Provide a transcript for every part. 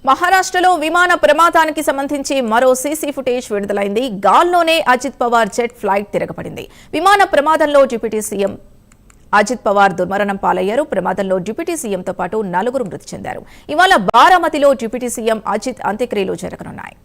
మహారాష్ట్రలో విమాన ప్రమాదానికి సంబంధించి మరో సీసీ ఫుటేజ్ విడుదలైంది. గాల్లోనే అజిత్ పవార్ జెట్ ఫ్లైట్ తిరగబడింది. విమాన ప్రమాదంలో డిప్యూటీ సీఎం అజిత్ పవార్ దుర్మరణం పాలయ్యారు. ప్రమాదంలో డిప్యూటీ సీఎంతో పాటు 4 మృతి చెందారు. ఇవాళ బారామతిలో డిప్యూటీ సీఎం అజిత్ అంత్యక్రియలు జరగనున్నాయి.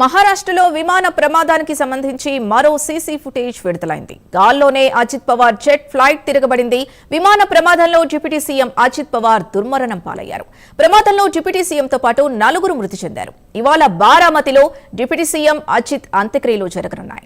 మహారాష్ట్రలో విమాన ప్రమాదానికి సంబంధించి మరో సీసీ ఫుటేజ్ విడుదలైంది. గాల్లోనే అజిత్ పవార్ జెట్ ఫ్లైట్ తిరగబడింది. విమాన ప్రమాదంలో డిప్యూటీ సీఎం అజిత్ పవార్ దుర్మరణం పాలయ్యారు. ప్రమాదంలో డిప్యూటీ సీఎంతో పాటు 4 మృతి చెందారు. ఇవాళ బారామతిలో డిప్యూటీ సీఎం అజిత్ అంత్యక్రియలు జరగనున్నాయి.